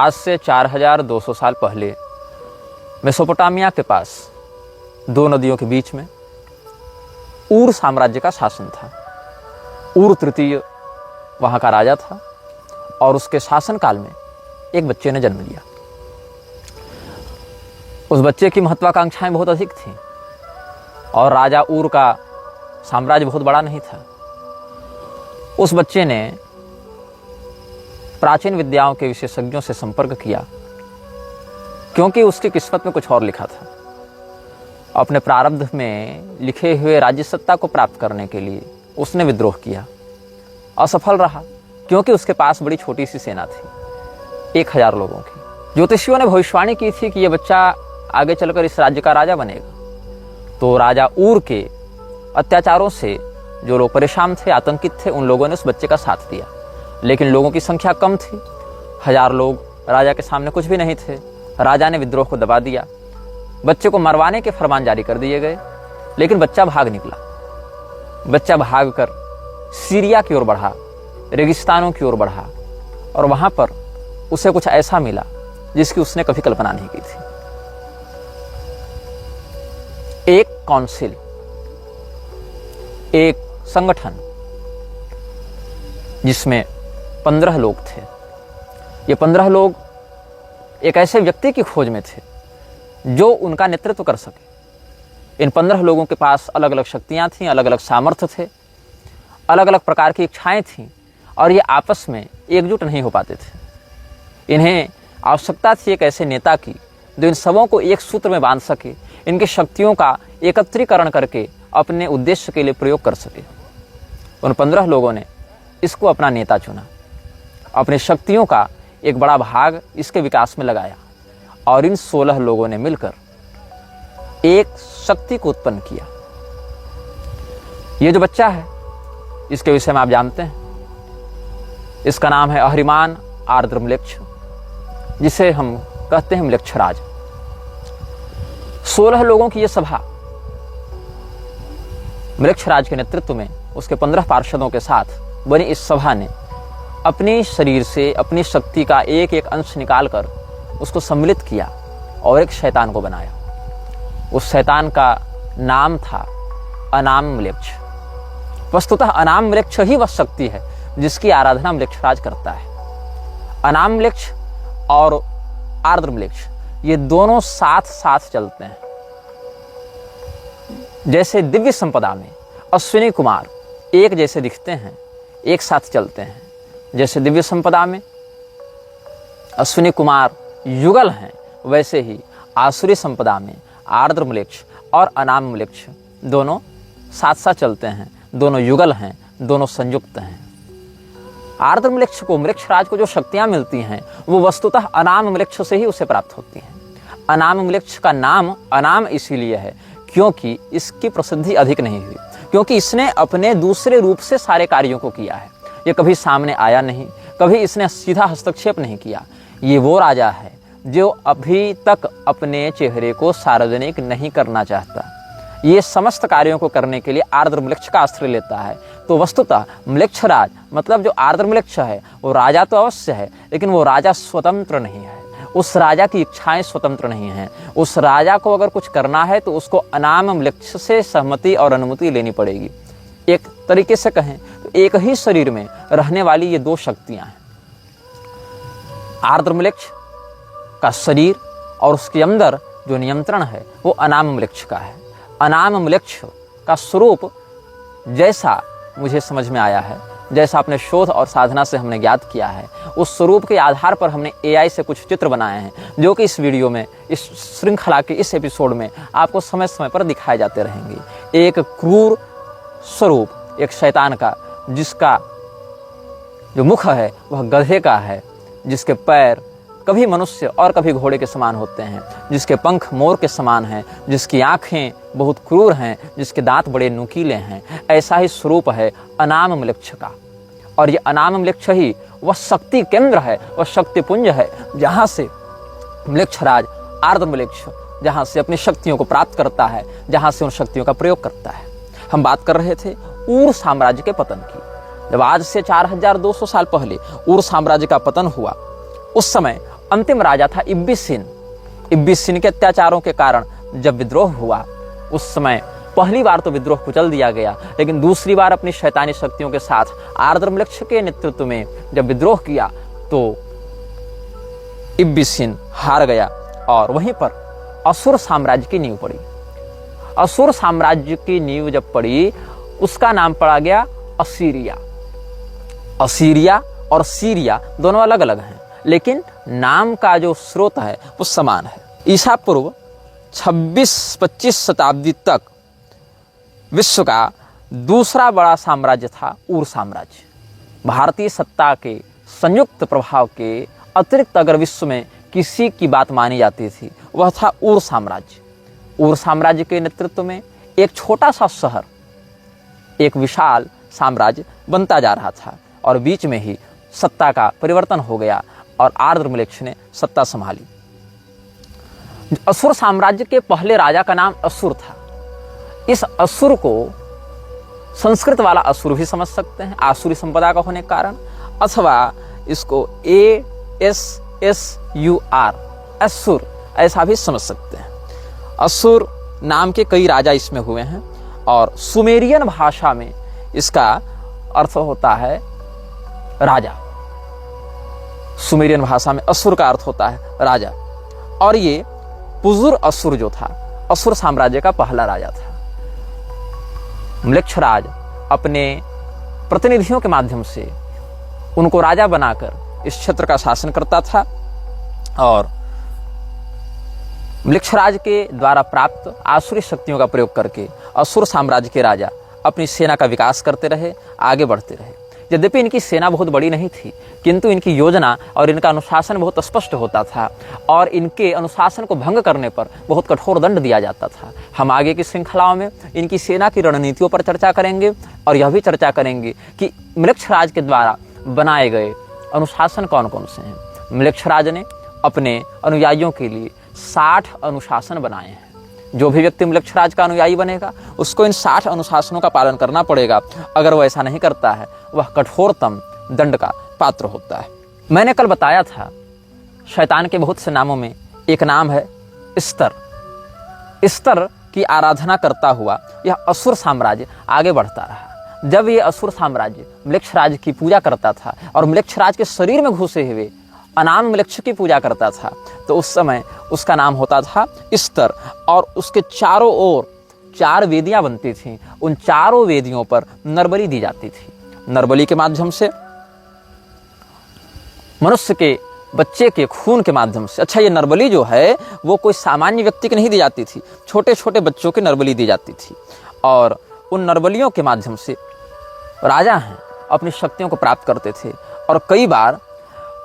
आज से 4200 साल पहले मेसोपोटामिया के पास दो नदियों के बीच में ऊर साम्राज्य का शासन था। ऊर तृतीय वहाँ का राजा था और उसके शासनकाल में एक बच्चे ने जन्म लिया। उस बच्चे की महत्वाकांक्षाएं बहुत अधिक थीं और राजा ऊर का साम्राज्य बहुत बड़ा नहीं था। उस बच्चे ने प्राचीन विद्याओं के विशेषज्ञों से संपर्क किया क्योंकि उसकी किस्मत में कुछ और लिखा था। अपने प्रारब्ध में लिखे हुए राज्य सत्ता को प्राप्त करने के लिए उसने विद्रोह किया। असफल रहा क्योंकि उसके पास बड़ी छोटी सी सेना थी, 1000 लोगों की। ज्योतिषियों ने भविष्यवाणी की थी कि यह बच्चा आगे चलकर इस राज्य का राजा बनेगा। तो राजा ऊर के अत्याचारों से जो लोग परेशान थे, आतंकित थे, उन लोगों ने उस बच्चे का साथ दिया। लेकिन लोगों की संख्या कम थी, 1000 लोग राजा के सामने कुछ भी नहीं थे। राजा ने विद्रोह को दबा दिया, बच्चे को मरवाने के फरमान जारी कर दिए गए। लेकिन बच्चा भाग निकला। बच्चा भागकर सीरिया की ओर बढ़ा, रेगिस्तानों की ओर बढ़ा और वहां पर उसे कुछ ऐसा मिला जिसकी उसने कभी कल्पना नहीं की थी। एक काउंसिल, एक संगठन जिसमें 15 लोग थे। ये 15 लोग एक ऐसे व्यक्ति की खोज में थे जो उनका नेतृत्व कर सके। इन 15 लोगों के पास अलग अलग शक्तियां थीं, अलग अलग सामर्थ्य थे, अलग अलग प्रकार की इच्छाएं थीं और ये आपस में एकजुट नहीं हो पाते थे। इन्हें आवश्यकता थी एक ऐसे नेता की जो इन सबों को एक सूत्र में बांध सके, इनकी शक्तियों का एकत्रीकरण करके अपने उद्देश्य के लिए प्रयोग कर सके। उन 15 लोगों ने इसको अपना नेता चुना। अपनी शक्तियों का एक बड़ा भाग इसके विकास में लगाया और इन 16 लोगों ने मिलकर एक शक्ति को उत्पन्न किया। ये जो बच्चा है इसके विषय में आप जानते हैं। इसका नाम है अहरिमान आर्द्र म्लेच्छ, जिसे हम कहते हैं म्लेच्छराज। 16 लोगों की यह सभा म्लेच्छराज के नेतृत्व में उसके 15 पार्षदों के साथ बनी इस सभा ने अपने शरीर से अपनी शक्ति का एक एक अंश निकालकर उसको सम्मिलित किया और एक शैतान को बनाया। उस शैतान का नाम था अनाम म्लेच्छ। वस्तुतः अनाम म्लेच्छ ही वह शक्ति है जिसकी आराधना म्लेच्छराज करता है। अनाम म्लेच्छ और आर्द्र म्लेच्छ ये दोनों साथ साथ चलते हैं। जैसे दिव्य संपदा में अश्विनी कुमार एक जैसे दिखते हैं, एक साथ चलते हैं, जैसे दिव्य संपदा में अश्विनी कुमार युगल हैं, वैसे ही आसुरी संपदा में आर्द्र म्लेच्छ और अनाम म्लेच्छ दोनों साथ साथ चलते हैं, दोनों युगल हैं, दोनों संयुक्त हैं। आर्द्र म्लेच्छ को, म्लेच्छराज को जो शक्तियां मिलती हैं वो वस्तुतः अनाम म्लेच्छ से ही उसे प्राप्त होती हैं। अनाम म्लेच्छ का नाम अनाम इसीलिए है क्योंकि इसकी प्रसिद्धि अधिक नहीं हुई, क्योंकि इसने अपने दूसरे रूप से सारे कार्यों को किया है। ये कभी सामने आया नहीं, कभी इसने सीधा हस्तक्षेप नहीं किया। ये वो राजा है जो अभी तक अपने चेहरे को सार्वजनिक नहीं करना चाहता। ये समस्त कार्यों को करने के लिए आर्द्र म्लेच्छ का आश्रय लेता है। तो वस्तुतः म्लेच्छराज मतलब जो आर्द्र म्लेच्छ है वो राजा तो अवश्य है, लेकिन वो राजा स्वतंत्र नहीं है। उस राजा की इच्छाएं स्वतंत्र नहीं हैं। उस राजा को अगर कुछ करना है तो उसको अनाम म्लेच्छ से सहमति और अनुमति लेनी पड़ेगी। एक तरीके से कहें तो एक ही शरीर में रहने वाली ये दो शक्तियां हैं। आर्द्र म्लेच्छ का शरीर और उसके अंदर जो नियंत्रण है वो अनाम म्लेच्छ का है। अनाम म्लेच्छ का स्वरूप जैसा मुझे समझ में आया है, जैसा अपने शोध और साधना से हमने ज्ञात किया है, उस स्वरूप के आधार पर हमने AI से कुछ चित्र बनाए हैं जो कि इस वीडियो में, इस श्रृंखला के इस एपिसोड में आपको समय समय पर दिखाए जाते रहेंगे। एक क्रूर स्वरूप एक शैतान का, जिसका जो मुख है वह गधे का है, जिसके पैर कभी मनुष्य और कभी घोड़े के समान होते हैं, जिसके पंख मोर के समान हैं, जिसकी आंखें बहुत क्रूर हैं, जिसके दांत बड़े नुकीले हैं। ऐसा ही स्वरूप है अनाम म्लेच्छ का। और ये अनाम म्लेच्छ ही वह शक्ति केंद्र है, वह शक्ति पुंज है जहां से म्लेच्छराज आर्द्र म्लेच्छ जहां से अपनी शक्तियों को प्राप्त करता है, जहां से उन शक्तियों का प्रयोग करता है। हम बात कर रहे थे ऊर साम्राज्य के पतन की। जब आज से 4200 साल पहले ऊर साम्राज्य का पतन हुआ, उस समय अंतिम राजा था इब्बिसिन। इब्बिसिन के अत्याचारों के कारण जब विद्रोह हुआ, उस समय पहली बार तो विद्रोह कुचल दिया गया, लेकिन दूसरी बार अपनी शैतानी शक्तियों के साथ आर्द्रम्लेक्ष के नेतृत्व में जब विद्रोह किया तो इब्बिसिन हार गया और वहीं पर असुर साम्राज्य की नींव पड़ी। असुर साम्राज्य की नींव जब पड़ी, उसका नाम पड़ा गया असीरिया। असीरिया और सीरिया दोनों अलग अलग हैं, लेकिन नाम का जो स्रोत है वो समान है। ईसा पूर्व 26-25 शताब्दी तक विश्व का दूसरा बड़ा साम्राज्य था ऊर साम्राज्य। भारतीय सत्ता के संयुक्त प्रभाव के अतिरिक्त अगर विश्व में किसी की बात मानी जाती थी, वह था ऊर साम्राज्य। ऊर साम्राज्य के नेतृत्व में एक छोटा सा शहर एक विशाल साम्राज्य बनता जा रहा था और बीच में ही सत्ता का परिवर्तन हो गया और आर्द्रम्लेक्ष ने सत्ता संभाली। असुर साम्राज्य के पहले राजा का नाम असुर था। इस असुर को संस्कृत वाला असुर भी समझ सकते हैं, आसुरी संपदा का होने के कारण, अथवा इसको ASSUR असुर ऐसा भी समझ सकते हैं। असुर नाम के कई राजा इसमें हुए हैं और सुमेरियन भाषा में इसका अर्थ होता है राजा। सुमेरियन भाषा में असुर का अर्थ होता है राजा। और ये पुजुर असुर जो था, असुर साम्राज्य का पहला राजा था। म्लेच्छराज अपने प्रतिनिधियों के माध्यम से उनको राजा बनाकर इस क्षेत्र का शासन करता था और म्लेच्छराज के द्वारा प्राप्त आसुरी शक्तियों का प्रयोग करके असुर साम्राज्य के राजा अपनी सेना का विकास करते रहे, आगे बढ़ते रहे। यद्यपि इनकी सेना बहुत बड़ी नहीं थी, किंतु इनकी योजना और इनका अनुशासन बहुत स्पष्ट होता था और इनके अनुशासन को भंग करने पर बहुत कठोर दंड दिया जाता था। हम आगे की श्रृंखलाओं में इनकी सेना की रणनीतियों पर चर्चा करेंगे और यह भी चर्चा करेंगे कि म्लेच्छराज के द्वारा बनाए गए अनुशासन कौन कौन से हैं। म्लेच्छराज ने अपने अनुयायियों के लिए 60 अनुशासन बनाए हैं। जो भी व्यक्ति म्लेच्छराज का अनुयायी बनेगा उसको इन 60 अनुशासनों का पालन करना पड़ेगा। अगर वह ऐसा नहीं करता है, वह कठोरतम दंड का पात्र होता है। मैंने कल बताया था शैतान के बहुत से नामों में एक नाम है स्तर। स्तर की आराधना करता हुआ यह असुर साम्राज्य आगे बढ़ता रहा। जब ये असुर साम्राज्य म्लेच्छराज की पूजा करता था और म्लेच्छराज के शरीर में घुसे हुए अनाम म्लेच्छ की पूजा करता था, तो उस समय उसका नाम होता था स्तर। और उसके चारों ओर 4 वेदियां बनती थीं। उन चारों वेदियों पर नरबलि दी जाती थी। नरबलि के माध्यम से मनुष्य के बच्चे के खून के माध्यम से, अच्छा ये नरबलि जो है वो कोई सामान्य व्यक्ति की नहीं दी जाती थी, छोटे छोटे बच्चों की नरबलि दी जाती थी। और उन नरबलियों के माध्यम से राजा हैं अपनी शक्तियों को प्राप्त करते थे। और कई बार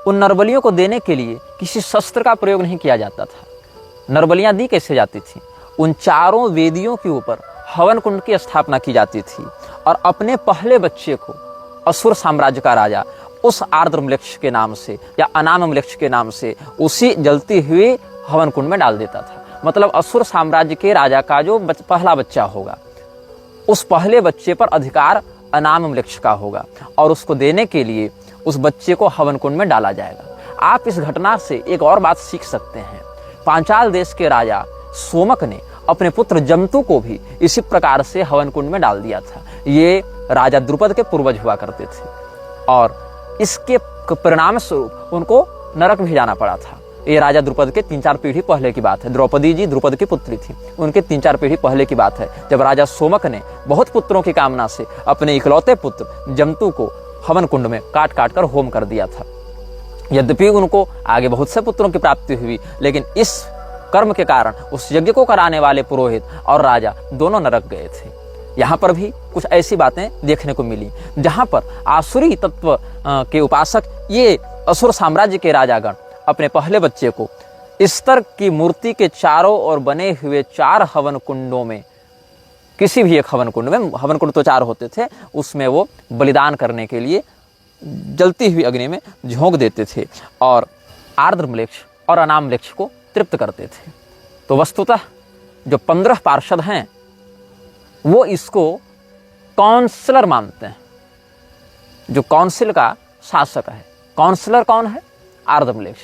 उन नरबलियों को देने के लिए किसी शस्त्र का प्रयोग नहीं किया जाता था। नरबलियां दी कैसे जाती थी? उन चारों वेदियों के ऊपर हवन कुंड की स्थापना की जाती थी और अपने पहले बच्चे को असुर साम्राज्य का राजा उस आर्द्रम्लेच्छ के नाम से या अनामम्लेच्छ के नाम से उसी जलती हुई हवन कुंड में डाल देता था। मतलब असुर साम्राज्य के राजा का जो पहला बच्चा होगा, उस पहले बच्चे पर अधिकार अनामम्लेच्छ का होगा और उसको देने के लिए उस बच्चे को हवन कुंड में डाला जाएगा। आप इस घटना से एक और बात सीख सकते हैं। पांचाल देश के राजा सोमक ने अपने पुत्र जमतु को भी इसी प्रकार से हवन कुंड में डाल दिया था। ये राजा द्रुपद के पूर्वज हुआ करते थे और इसके परिणाम स्वरूप उनको नरक भी जाना पड़ा था। ये राजा द्रुपद के 3-4 पीढ़ी पहले की बात है। द्रौपदी जी द्रुपद की पुत्री थी, उनके 3-4 पीढ़ी पहले की बात है, जब राजा सोमक ने बहुत पुत्रों की कामना से अपने इकलौते पुत्र जमतु को हवन कुंड में काट काट कर होम कर दिया था। यद्यपि उनको आगे बहुत से पुत्रों की प्राप्ति हुई, लेकिन इस कर्म के कारण उस यज्ञ को कराने वाले पुरोहित और राजा दोनों नरक गए थे। यहाँ पर भी कुछ ऐसी बातें देखने को मिली जहाँ पर आसुरी तत्व के उपासक ये असुर साम्राज्य के राजागण अपने पहले बच्चे को स्तर की मूर्ति के चारों ओर बने हुए 4 हवन कुंडों में, किसी भी एक हवन कुंड में, हवन कुंड तो 4 होते थे, उसमें वो बलिदान करने के लिए जलती हुई अग्नि में झोंक देते थे और आर्द्रम्लेच्छ और अनामम्लेच्छ को तृप्त करते थे। तो वस्तुतः जो 15 पार्षद हैं वो इसको काउंसलर मानते हैं। जो काउंसिल का शासक है, काउंसलर कौन है? आर्द्रम्लेच्छ।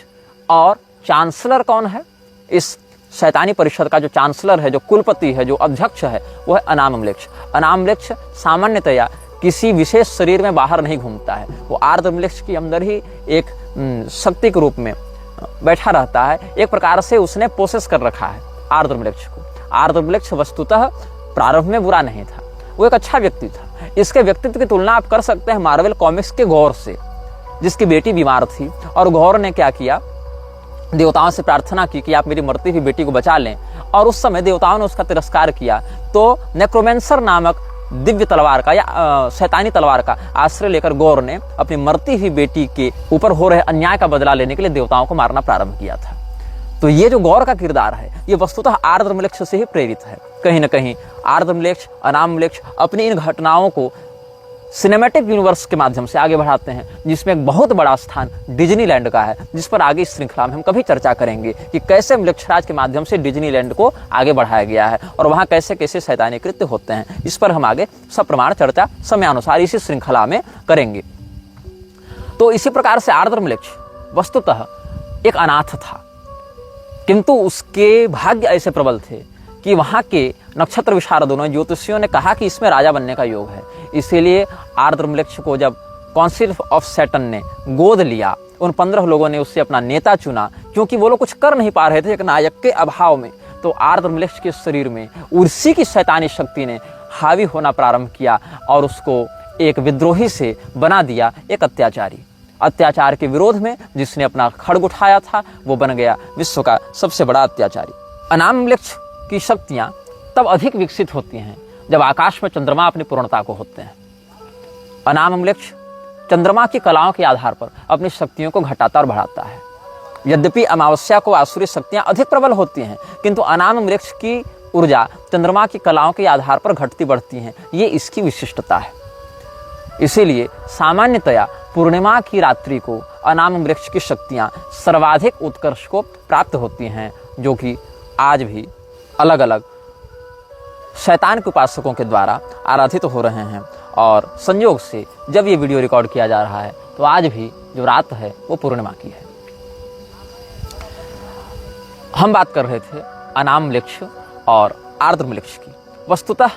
और चांसलर कौन है? इस शैतानी परिषद का जो चांसलर है, जो कुलपति है, जो अध्यक्ष है, वो है अनामम्लेक्ष। अनामम्लेक्ष सामान्यतया किसी विशेष शरीर में बाहर नहीं घूमता है, वो आर्द्रम्लेक्ष के अंदर ही एक शक्ति के रूप में बैठा रहता है। एक प्रकार से उसने पोसेस कर रखा है आर्द्रम्लेक्ष को। आर्द्रम्लेक्ष वस्तुतः प्रारंभ में बुरा नहीं था, वो एक अच्छा व्यक्ति था। इसके व्यक्तित्व की तुलना आप कर सकते हैं मार्वल कॉमिक्स के गौर से, जिसकी बेटी बीमार थी और गौर ने क्या किया, देवताओं से प्रार्थना की कि आप मेरी मरती हुई बेटी को बचा लें, और उस समय देवताओं ने उसका तिरस्कार किया। तो नेक्रोमेंसर नामक दिव्य तलवार का या शैतानी तलवार का आश्रय लेकर गौर ने अपनी मरती हुई बेटी के ऊपर हो रहे अन्याय का बदला लेने के लिए देवताओं को मारना प्रारंभ किया था। तो ये जो गौर का किरदार है, ये वस्तुतः आर्द्रम्लेक्ष से ही प्रेरित है। कहीं न कहीं आर्द्रम्लेक्ष, अनामम्लेक्ष अपनी इन घटनाओं को सिनेमैटिक यूनिवर्स के माध्यम से आगे बढ़ाते हैं, जिसमें एक बहुत बड़ा स्थान डिज्नीलैंड का है, जिस पर आगे इस श्रृंखला में हम कभी चर्चा करेंगे कि कैसे म्लेच्छराज के माध्यम से डिज्नीलैंड को आगे बढ़ाया गया है और वहां कैसे कैसे शैतानी कृत्य होते हैं। इस पर हम आगे सप्रमाण चर्चा समयानुसार इसी श्रृंखला में करेंगे। तो इसी प्रकार से आर्द्रम्लेक्ष वस्तुतः एक अनाथ था, किंतु उसके भाग्य ऐसे प्रबल थे कि वहां के नक्षत्र विशारदों ने, ज्योतिषियों ने कहा कि इसमें राजा बनने का योग है। इसीलिए आर्द्रम्लेक्ष को जब काउंसिल ऑफ सैटर्न ने गोद लिया, उन 15 लोगों ने उससे अपना नेता चुना, क्योंकि वो लोग कुछ कर नहीं पा रहे थे एक नायक के अभाव में। तो आर्द्रम्लेक्ष के शरीर में उर्सी की शैतानी शक्ति ने हावी होना प्रारंभ किया और उसको एक विद्रोही से बना दिया, एक अत्याचारी। अत्याचार के विरोध में जिसने अपना खड्ग उठाया था, वो बन गया विश्व का सबसे बड़ा अत्याचारी। अनामम्लेक्ष की शक्तियां तब अधिक विकसित होती हैं जब आकाश में चंद्रमा अपनी पूर्णता को होते हैं। अनामम्लेक्ष चंद्रमा की कलाओं के आधार पर अपनी शक्तियों को घटाता और बढ़ाता है। यद्यपि अमावस्या को आसुरी शक्तियां अधिक प्रबल होती हैं, किंतु अनामम्लेक्ष की ऊर्जा चंद्रमा की कलाओं के आधार पर घटती बढ़ती हैं। ये इसकी विशिष्टता है। इसीलिए सामान्यतया पूर्णिमा की रात्रि को अनामम्लेक्ष की शक्तियां सर्वाधिक उत्कर्ष को प्राप्त होती हैं, जो कि आज भी अलग अलग शैतान के उपासकों के द्वारा आराधित हो रहे हैं। और संयोग से जब ये वीडियो रिकॉर्ड किया जा रहा है तो आज भी जो रात है वो पूर्णिमा की है। हम बात कर रहे थे अनामम्लेक्ष और आर्द्रम्लेक्ष की। वस्तुतः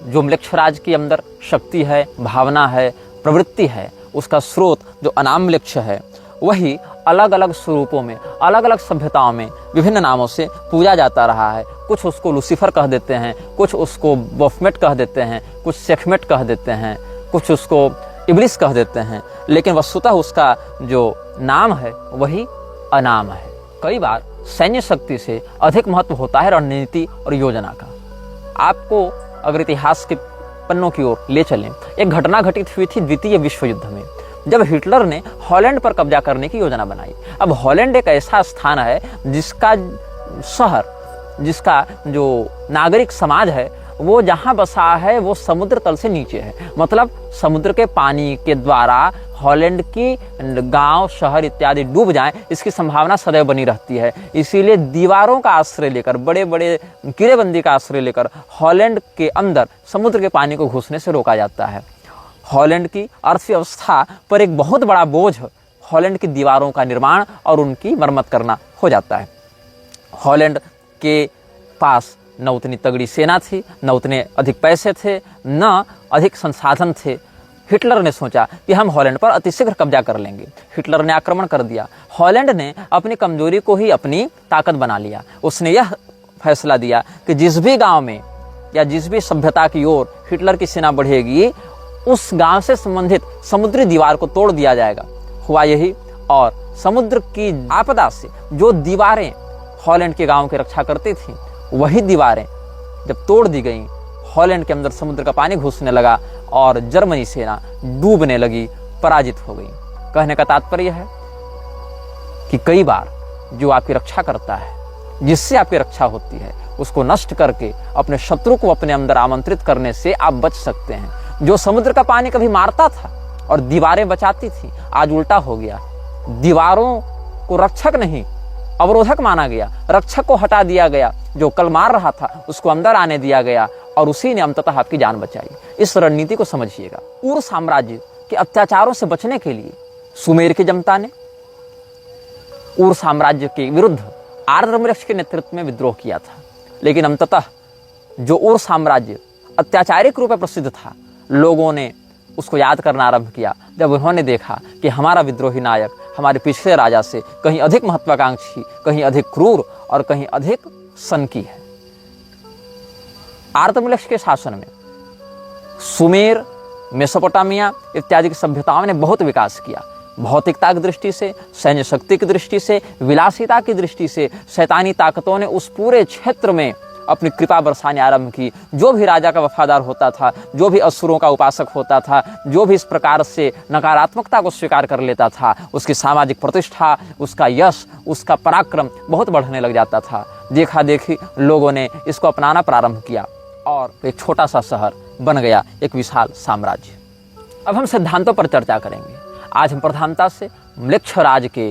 जो म्लेच्छराज के अंदर शक्ति है, भावना है, प्रवृत्ति है, उसका स्रोत जो अनामम्लेक्ष है, वही अलग अलग स्वरूपों में, अलग अलग सभ्यताओं में विभिन्न नामों से पूजा जाता रहा है। कुछ उसको लूसीफर कह देते हैं, कुछ उसको बफमेट कह देते हैं, कुछ सेखमेट कह देते हैं, कुछ उसको इब्लिस कह देते हैं, लेकिन वस्तुतः उसका जो नाम है वही अनाम है। कई बार सैन्य शक्ति से अधिक महत्व होता है रणनीति और योजना का। आपको अगर इतिहास के पन्नों की ओर ले चलें, एक घटना घटित हुई थी द्वितीय विश्व युद्ध में, जब हिटलर ने हॉलैंड पर कब्जा करने की योजना बनाई। अब हॉलैंड एक ऐसा स्थान है जिसका शहर, जिसका जो नागरिक समाज है, वो जहां बसा है वो समुद्र तल से नीचे है। मतलब समुद्र के पानी के द्वारा हॉलैंड की गांव, शहर इत्यादि डूब जाएं, इसकी संभावना सदैव बनी रहती है। इसीलिए दीवारों का आश्रय लेकर, बड़े बड़े किलेबंदी का आश्रय लेकर हॉलैंड के अंदर समुद्र के पानी को घुसने से रोका जाता है। हॉलैंड की अर्थव्यवस्था पर एक बहुत बड़ा बोझ हॉलैंड की दीवारों का निर्माण और उनकी मरम्मत करना हो जाता है। हॉलैंड के पास न उतनी तगड़ी सेना थी, न उतने अधिक पैसे थे, न अधिक संसाधन थे। हिटलर ने सोचा कि हम हॉलैंड पर अतिशीघ्र कब्जा कर लेंगे। हिटलर ने आक्रमण कर दिया। हॉलैंड ने अपनी कमजोरी को ही अपनी ताकत बना लिया। उसने यह फैसला दिया कि जिस भी गांव में या जिस भी सभ्यता की ओर हिटलर की सेना बढ़ेगी, उस गांव से संबंधित समुद्री दीवार को तोड़ दिया जाएगा। हुआ यही, और समुद्र की आपदा से जो दीवारें हॉलैंड के गांव की रक्षा करती थीं, वही दीवारें जब तोड़ दी गईं, हॉलैंड के अंदर समुद्र का पानी घुसने लगा और जर्मनी सेना डूबने लगी, पराजित हो गई। कहने का तात्पर्य है कि कई बार जो आपकी रक्षा करता है, जिससे आपकी रक्षा होती है, उसको नष्ट करके अपने शत्रु को अपने अंदर आमंत्रित करने से आप बच सकते हैं। जो समुद्र का पानी कभी मारता था और दीवारें बचाती थी, आज उल्टा हो गया। दीवारों को रक्षक नहीं, अवरोधक माना गया। रक्षक को हटा दिया गया, जो कल मार रहा था उसको अंदर आने दिया गया, और उसी ने अंततः आपकी जान बचाई। इस रणनीति को समझिएगा। पूर्व साम्राज्य के अत्याचारों से बचने के लिए सुमेर की जनता ने उर साम्राज्य के विरुद्ध आर्द्रवृक्ष के नेतृत्व में विद्रोह किया था। लेकिन अंततः जो उर साम्राज्य अत्याचारिक रूप में प्रसिद्ध था, लोगों ने उसको याद करना आरंभ किया जब उन्होंने देखा कि हमारा विद्रोही नायक हमारे पिछले राजा से कहीं अधिक महत्वाकांक्षी, कहीं अधिक क्रूर और कहीं अधिक सनकी है। आर्द्रवृक्ष के शासन में सुमेर, मेसोपोटामिया इत्यादि की सभ्यताओं ने बहुत विकास किया। भौतिकता की दृष्टि से, सैन्य शक्ति की दृष्टि से, विलासिता की दृष्टि से शैतानी ताकतों ने उस पूरे क्षेत्र में अपनी कृपा बरसाने आरंभ की। जो भी राजा का वफादार होता था, जो भी असुरों का उपासक होता था, जो भी इस प्रकार से नकारात्मकता को स्वीकार कर लेता था, उसकी सामाजिक प्रतिष्ठा, उसका यश, उसका पराक्रम बहुत बढ़ने लग जाता था। देखा देखी लोगों ने इसको अपनाना प्रारंभ किया और एक छोटा सा शहर बन गया एक विशाल साम्राज्य। अब हम सिद्धांतों पर चर्चा करेंगे। आज हम प्रधानता से म्लेच्छराज के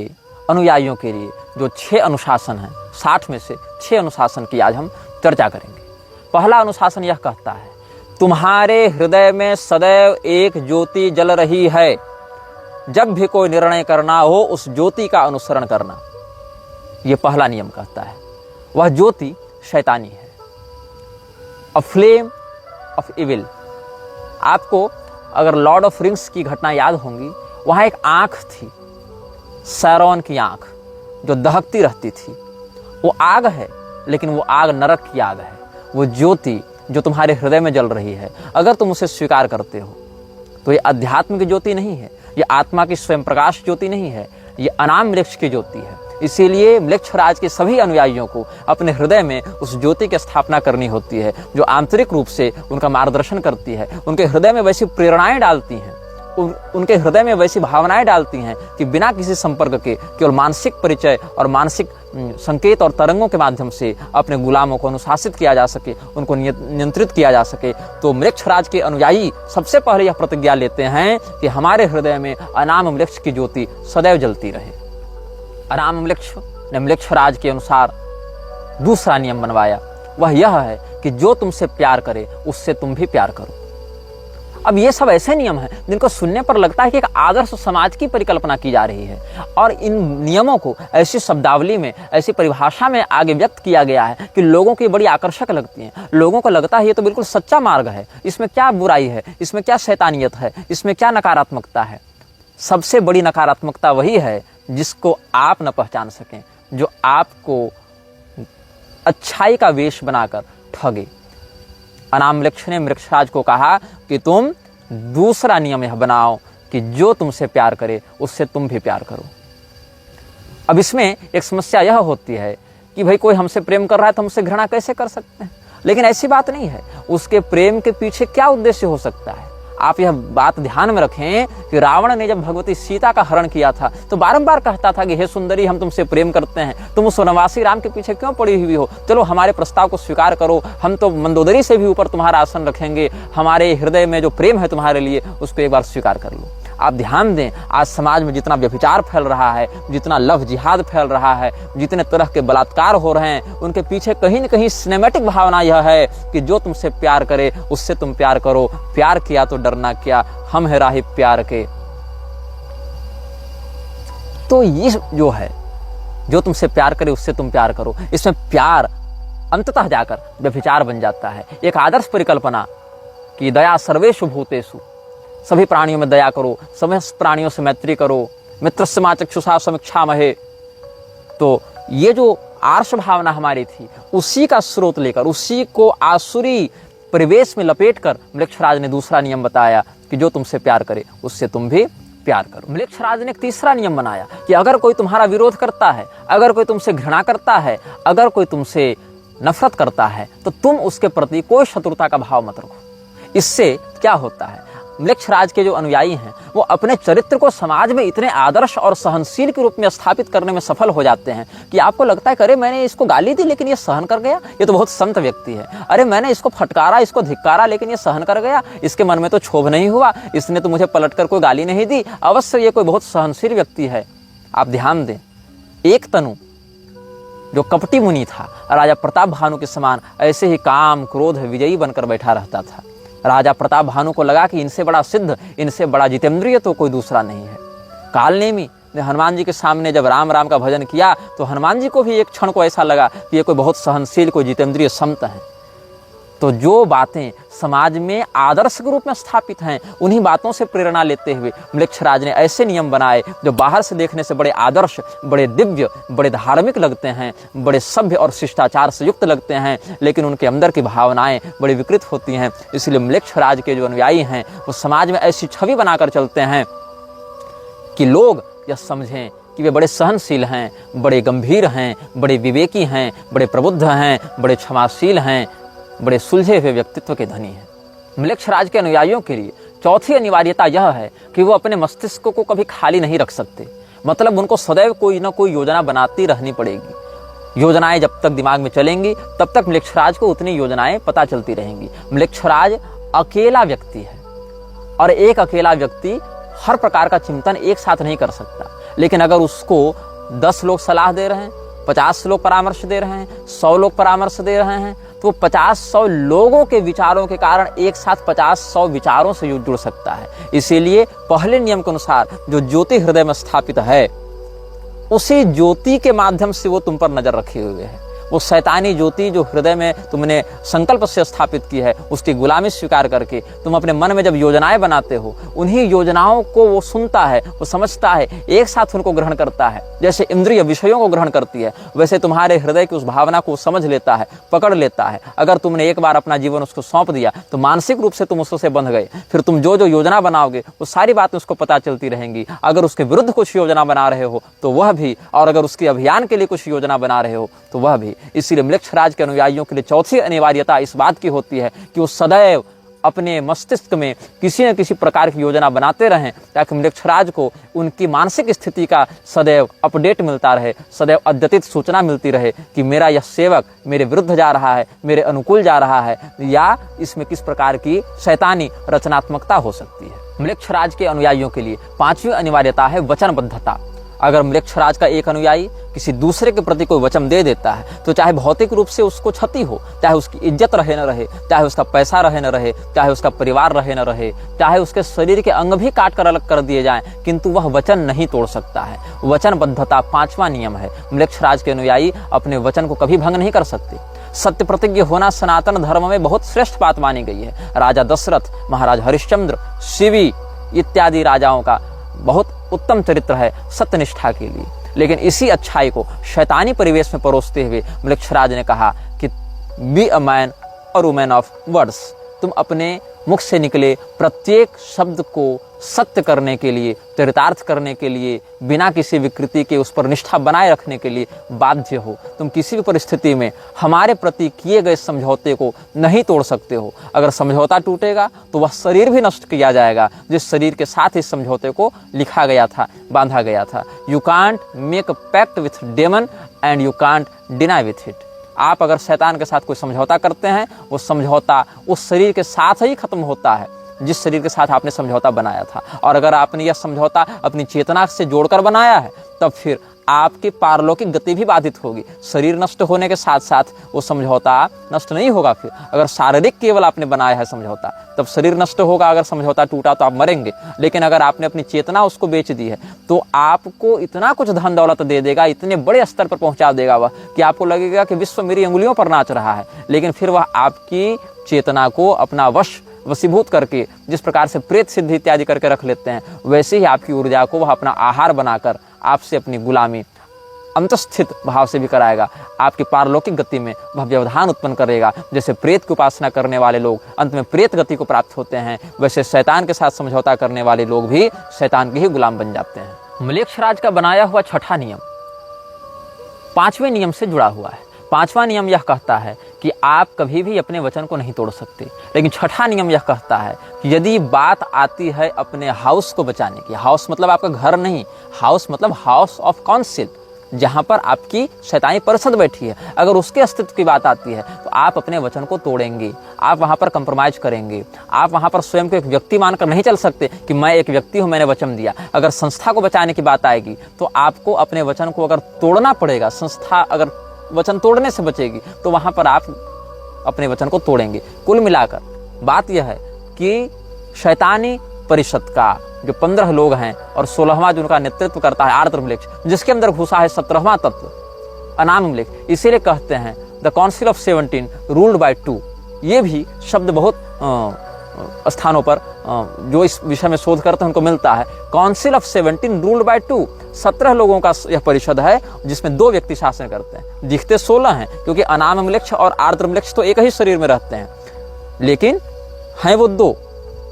अनुयायियों के लिए जो 6 अनुशासन हैं, 60 में से 6 अनुशासन की आज हम चर्चा करेंगे। पहला अनुशासन यह कहता है, तुम्हारे हृदय में सदैव एक ज्योति जल रही है। जब भी कोई निर्णय करना हो उस ज्योति का अनुसरण करना। यह पहला नियम कहता है। वह ज्योति शैतानी है, अ फ्लेम ऑफ इविल। आपको अगर लॉर्ड ऑफ रिंग्स की घटना याद होंगी, वहां एक आंख थी, सैरॉन की आंख, जो दहकती रहती थी। वो आग है, लेकिन वो आग नरक की आग है। वो ज्योति जो तुम्हारे हृदय में जल रही है, अगर तुम उसे स्वीकार करते हो तो ये अध्यात्म की ज्योति नहीं है, ये आत्मा की स्वयं प्रकाश ज्योति नहीं है, ये अनाम वृक्ष की ज्योति है। इसीलिए म्लेच्छराज के सभी अनुयायियों को अपने हृदय में उस ज्योति की स्थापना करनी होती है, जो आंतरिक रूप से उनका मार्गदर्शन करती है, उनके हृदय में वैसी प्रेरणाएं डालती हैं, उनके हृदय में वैसी भावनाएं डालती हैं कि बिना किसी संपर्क के केवल मानसिक परिचय और मानसिक संकेत और तरंगों के माध्यम से अपने गुलामों को अनुशासित किया जा सके, उनको नियंत्रित किया जा सके। तो म्लेच्छराज के अनुयायी सबसे पहले यह प्रतिज्ञा लेते हैं कि हमारे हृदय में अनाम वृक्ष की ज्योति सदैव जलती रहे। अनाम वृक्ष ने म्लेच्छराज के अनुसार दूसरा नियम बनवाया। वह यह है कि जो तुमसे प्यार करे उससे तुम भी प्यार करो। अब ये सब ऐसे नियम हैं जिनको सुनने पर लगता है कि एक आदर्श समाज की परिकल्पना की जा रही है, और इन नियमों को ऐसी शब्दावली में, ऐसी परिभाषा में आगे व्यक्त किया गया है कि लोगों को बड़ी आकर्षक लगती हैं। लोगों को लगता है ये तो बिल्कुल सच्चा मार्ग है, इसमें क्या बुराई है, इसमें क्या शैतानियत है, इसमें क्या नकारात्मकता है। सबसे बड़ी नकारात्मकता वही है जिसको आप न पहचान सकें, जो आपको अच्छाई का वेश बनाकर ठगे। अनाम वृक्ष ने म्लेच्छराज को कहा कि तुम दूसरा नियम यह बनाओ कि जो तुमसे प्यार करे उससे तुम भी प्यार करो। अब इसमें एक समस्या यह होती है कि भाई कोई हमसे प्रेम कर रहा है तो हमसे घृणा कैसे कर सकते हैं, लेकिन ऐसी बात नहीं है। उसके प्रेम के पीछे क्या उद्देश्य हो सकता है। आप यह बात ध्यान में रखें कि रावण ने जब भगवती सीता का हरण किया था तो बारंबार कहता था कि हे सुंदरी, हम तुमसे प्रेम करते हैं, तुम उस वनवासी राम के पीछे क्यों पड़ी हुई हो, चलो हमारे प्रस्ताव को स्वीकार करो, हम तो मंदोदरी से भी ऊपर तुम्हारा आसन रखेंगे, हमारे हृदय में जो प्रेम है तुम्हारे लिए उसको एक बार स्वीकार कर लो। आप ध्यान दें, आज समाज में जितना व्यभिचार फैल रहा है, जितना लव जिहाद फैल रहा है, जितने तरह के बलात्कार हो रहे हैं, उनके पीछे कहीं न कहीं सिनेमैटिक भावना यह है कि जो तुमसे प्यार करे उससे तुम प्यार करो, प्यार किया तो डरना क्या, हम है राही प्यार के। तो ये जो है, जो तुमसे प्यार करे उससे तुम प्यार करो, इसमें प्यार अंततः जाकर व्यभिचार बन जाता है। एक आदर्श परिकल्पना कि दया सर्वेषु भूतेषु, सभी प्राणियों में दया करो, समस्त प्राणियों से मैत्री करो, मित्रस्य मा चक्षुषा समीक्षामहे। तो ये जो आर्ष भावना हमारी थी, उसी का स्रोत लेकर, उसी को आसुरी परिवेश में लपेटकर म्लेच्छराज ने दूसरा नियम बताया कि जो तुमसे प्यार करे उससे तुम भी प्यार करो। म्लेच्छराज ने एक तीसरा नियम बनाया कि अगर कोई तुम्हारा विरोध करता है, अगर कोई तुमसे घृणा करता है, अगर कोई तुमसे नफरत करता है, तो तुम उसके प्रति कोई शत्रुता का भाव मत रखो। इससे क्या होता है, म्लेच्छराज के जो अनुयायी हैं वो अपने चरित्र को समाज में इतने आदर्श और सहनशील के रूप में स्थापित करने में सफल हो जाते हैं कि आपको लगता है कि अरे मैंने इसको गाली दी लेकिन ये सहन कर गया, ये तो बहुत संत व्यक्ति है। अरे मैंने इसको फटकारा, इसको धिक्कारा, लेकिन ये सहन कर गया, इसके मन में तो क्षोभ नहीं हुआ, इसने तो मुझे पलटकर कोई गाली नहीं दी, अवश्य ये कोई बहुत सहनशील व्यक्ति है। आप ध्यान दें, एक तनु जो कपटी मुनि था, राजा प्रताप भानु के समान ऐसे ही काम क्रोध विजयी बनकर बैठा रहता था। राजा प्रताप भानु को लगा कि इनसे बड़ा सिद्ध, इनसे बड़ा जितेंद्रिय तो कोई दूसरा नहीं है। कालनेमी हनुमान जी के सामने जब राम राम का भजन किया तो हनुमान जी को भी एक क्षण को ऐसा लगा कि ये कोई बहुत सहनशील, कोई जितेंद्रिय संत है। तो जो बातें समाज में आदर्श के रूप में स्थापित हैं, उन्हीं बातों से प्रेरणा लेते हुए म्लेच्छराज ने ऐसे नियम बनाए जो बाहर से देखने से बड़े आदर्श, बड़े दिव्य, बड़े धार्मिक लगते हैं, बड़े सभ्य और शिष्टाचार से युक्त लगते हैं, लेकिन उनके अंदर की भावनाएं बड़ी विकृत होती हैं। इसलिए म्लेच्छराज के जो अनुयायी हैं वो समाज में ऐसी छवि बनाकर चलते हैं कि लोग यह समझें कि वे बड़े सहनशील हैं, बड़े गंभीर हैं, बड़े विवेकी हैं, बड़े प्रबुद्ध हैं, बड़े क्षमाशील हैं, बड़े सुलझे हुए व्यक्तित्व के धनी हैं। म्लेच्छराज के अनुयायियों के लिए चौथी अनिवार्यता यह है कि वो अपने मस्तिष्क को कभी खाली नहीं रख सकते। मतलब उनको सदैव कोई ना कोई योजना बनाती रहनी पड़ेगी। योजनाएं जब तक दिमाग में चलेंगी तब तक म्लेच्छराज को उतनी योजनाएं पता चलती रहेंगी। म्लेच्छराज अकेला व्यक्ति है और एक अकेला व्यक्ति हर प्रकार का चिंतन एक साथ नहीं कर सकता। लेकिन अगर उसको 10 लोग सलाह दे रहे हैं, 50 लोग परामर्श दे रहे हैं, 100 लोग परामर्श दे रहे हैं, तो 50-100 लोगों के विचारों के कारण एक साथ 50-100 विचारों से जुड़ सकता है। इसीलिए पहले नियम के अनुसार जो ज्योति हृदय में स्थापित है, उसी ज्योति के माध्यम से वो तुम पर नजर रखे हुए है। वो शैतानी ज्योति जो हृदय में तुमने संकल्प से स्थापित की है, उसकी गुलामी स्वीकार करके तुम अपने मन में जब योजनाएं बनाते हो, उन्हीं योजनाओं को वो सुनता है, वो समझता है, एक साथ उनको ग्रहण करता है। जैसे इंद्रिय विषयों को ग्रहण करती है, वैसे तुम्हारे हृदय की उस भावना को समझ लेता है, पकड़ लेता है। अगर तुमने एक बार अपना जीवन उसको सौंप दिया तो मानसिक रूप से तुम उससे बंध गए। फिर तुम जो जो योजना बनाओगे वो सारी बातें उसको पता चलती रहेंगी। अगर उसके विरुद्ध कुछ योजना बना रहे हो तो वह भी, और अगर उसके अभियान के लिए कुछ योजना बना रहे हो तो वह भी। इसीलिए म्लेच्छराज के अनुयायियों के लिए चौथी अनिवार्यता इस बात की होती है कि वो सदैव अपने मस्तिष्क में किसी न किसी प्रकार की योजना बनाते रहें, ताकि म्लेच्छराज को उनकी मानसिक स्थिति का सदैव अपडेट मिलता रहे, सदैव अद्यतित सूचना मिलती रहे कि मेरा यह सेवक मेरे विरुद्ध जा रहा है, मेरे अनुकूल जा रहा है, या इसमें किस प्रकार की शैतानी रचनात्मकता हो सकती है। म्लेच्छराज के अनुयायियों के लिए पांचवी अनिवार्यता है वचनबद्धता। अगर म्लेच्छराज का एक अनुयायी किसी दूसरे के प्रति कोई वचन दे देता है तो चाहे भौतिक रूप से उसको क्षति हो, चाहे उसकी इज्जत रहे न रहे, चाहे उसका पैसा रहे न रहे, चाहे उसका परिवार रहे न रहे, चाहे उसके शरीर के अंग भी काट कर अलग कर दिए जाएं, किंतु वह वचन नहीं तोड़ सकता है। वचनबद्धता पांचवा नियम है। म्लेच्छराज के अनुयायी अपने वचन को कभी भंग नहीं कर सकते। सत्य प्रतिज्ञ होना सनातन धर्म में बहुत श्रेष्ठ बात मानी गई है। राजा दशरथ, महाराज हरिश्चंद्र, शिवी इत्यादि राजाओं का बहुत उत्तम चरित्र है सत्यनिष्ठा के लिए। लेकिन इसी अच्छाई को शैतानी परिवेश में परोसते हुए म्लेच्छराज ने कहा कि बी अ मैन और वुमेन ऑफ वर्ड्स। तुम अपने मुख से निकले प्रत्येक शब्द को सत्य करने के लिए, चरितार्थ करने के लिए, बिना किसी विकृति के उस पर निष्ठा बनाए रखने के लिए बाध्य हो। तुम किसी भी परिस्थिति में हमारे प्रति किए गए समझौते को नहीं तोड़ सकते हो। अगर समझौता टूटेगा तो वह शरीर भी नष्ट किया जाएगा जिस शरीर के साथ इस समझौते को लिखा गया था, बांधा गया था। You can't make a pact with demon and you can't deny with it. आप अगर शैतान के साथ कोई समझौता करते हैं, वो समझौता उस शरीर के साथ ही खत्म होता है जिस शरीर के साथ आपने समझौता बनाया था। और अगर आपने यह समझौता अपनी चेतना से जोड़कर बनाया है, तब फिर आपकी पारलौकिक गति भी बाधित होगी। शरीर नष्ट होने के साथ साथ वो समझौता नष्ट नहीं होगा। फिर अगर शारीरिक केवल आपने बनाया है समझौता, तब शरीर नष्ट होगा। अगर समझौता टूटा तो आप मरेंगे। लेकिन अगर आपने अपनी चेतना उसको बेच दी है तो आपको इतना कुछ धन दौलत दे देगा, इतने बड़े स्तर पर पहुंचा देगा वह, कि आपको लगेगा कि विश्व मेरी अंगुलियों पर नाच रहा है। लेकिन फिर वह आपकी चेतना को अपना वशीभूत करके, जिस प्रकार से प्रेत सिद्धि इत्यादि करके रख लेते हैं, वैसे ही आपकी ऊर्जा को वह अपना आहार बनाकर आपसे अपनी गुलामी अंतस्थित भाव से भी कराएगा। आपकी पारलौकिक गति में वह व्यवधान उत्पन्न करेगा। जैसे प्रेत की उपासना करने वाले लोग अंत में प्रेत गति को प्राप्त होते हैं, वैसे शैतान के साथ समझौता करने वाले लोग भी शैतान के ही गुलाम बन जाते हैं। म्लेच्छराज का बनाया हुआ छठा नियम पांचवें नियम से जुड़ा हुआ है। पांचवा नियम यह कहता है कि आप कभी भी अपने वचन को नहीं तोड़ सकते। लेकिन छठा नियम यह कहता है कि यदि बात आती है अपने हाउस को बचाने की, हाउस मतलब आपका घर नहीं, हाउस मतलब हाउस ऑफ काउंसिल, जहां पर आपकी शैतानी परिषद बैठी है, अगर उसके अस्तित्व की बात आती है तो आप अपने वचन को तोड़ेंगे। आप वहां पर कंप्रोमाइज करेंगे। आप वहां पर स्वयं को एक व्यक्ति मानकर नहीं चल सकते कि मैं एक व्यक्ति हूं, मैंने वचन दिया। अगर संस्था को बचाने की बात आएगी तो आपको अपने वचन को अगर तोड़ना पड़ेगा। संस्था अगर वचन तोड़ने से बचेगी तो वहां पर आप अपने वचन को तोड़ेंगे। कुल मिलाकर बात यह है कि शैतानी परिषद का जो 15 लोग हैं और 16वां जिनका नेतृत्व करता है आर्द्र म्लेच्छ, जिसके अंदर घुसा है 17वां तत्व अनाम म्लेच्छ, इसीलिए कहते हैं the council of 17 ruled by 2। ये भी शब्द बहुत स्थानों पर जो इस विषय में शोध करते हैं उनको मिलता है। काउंसिल ऑफ 17 रूल्ड बाय 2, 17 लोगों का यह परिषद है जिसमें 2 व्यक्ति शासन करते हैं। दिखते 16 हैं क्योंकि अनाम म्लेच्छ और आर्द्र म्लेच्छ तो एक ही शरीर में रहते हैं, लेकिन हैं वो 2।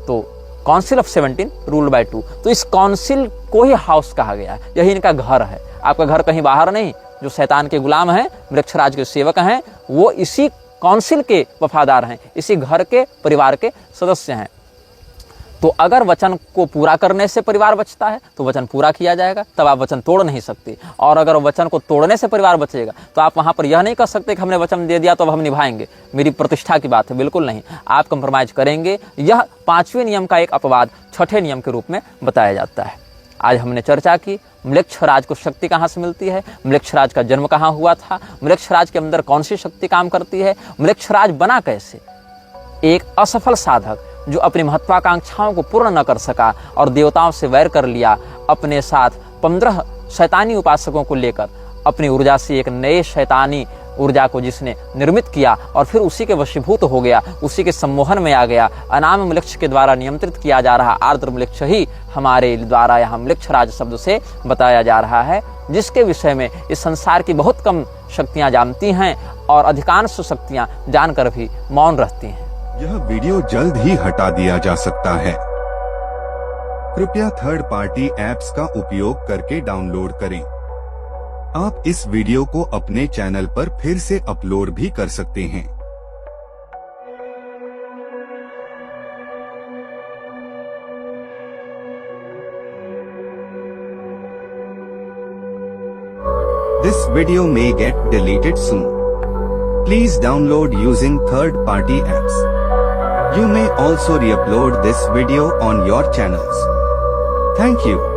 तो काउंसिल ऑफ 17 रूल्ड बाय 2, तो इस काउंसिल को ही हाउस कहा गया है, यही इनका घर है। आपका घर कहीं बाहर नहीं। जो शैतान के गुलाम हैं, म्लेच्छराज के सेवक हैं, वो इसी काउंसिल के वफादार हैं, इसी घर के परिवार के सदस्य हैं। तो अगर वचन को पूरा करने से परिवार बचता है तो वचन पूरा किया जाएगा, तब आप वचन तोड़ नहीं सकते। और अगर वचन को तोड़ने से परिवार बचेगा तो आप वहां पर यह नहीं कह सकते कि हमने वचन दे दिया तो अब हम निभाएंगे, मेरी प्रतिष्ठा की बात है, बिल्कुल नहीं। आप कंप्रोमाइज करेंगे। यह 5वें नियम का एक अपवाद 6ठे नियम के रूप में बताया जाता है। आज हमने चर्चा की म्लेच्छराज को शक्ति कहाँ से मिलती है, म्लेच्छराज का जन्म कहाँ हुआ था, म्लेच्छराज के अंदर कौन सी शक्ति काम करती है, म्लेच्छराज बना कैसे। एक असफल साधक जो अपनी महत्वाकांक्षाओं को पूर्ण न कर सका और देवताओं से वैर कर लिया, अपने साथ 15 शैतानी उपासकों को लेकर अपनी ऊर्जा से एक नए शैतानी ऊर्जा को जिसने निर्मित किया और फिर उसी के वशीभूत हो गया, उसी के सम्मोहन में आ गया। अनाम म्लेच्छ के द्वारा नियंत्रित किया जा रहा आर्द्र म्लेच्छ ही हमारे द्वारा यहाँ म्लेच्छराज शब्द से बताया जा रहा है, जिसके विषय में इस संसार की बहुत कम शक्तियां जानती हैं और अधिकांश शक्तियां जानकर भी मौन रहती हैं। यह वीडियो जल्द ही हटा दिया जा सकता है। कृपया थर्ड पार्टी ऐप्स का उपयोग करके डाउनलोड करें। आप इस वीडियो को अपने चैनल पर फिर से अपलोड भी कर सकते हैं। This video may get deleted soon. Please download using third-party apps. You may also re-upload this video on your channels. Thank you.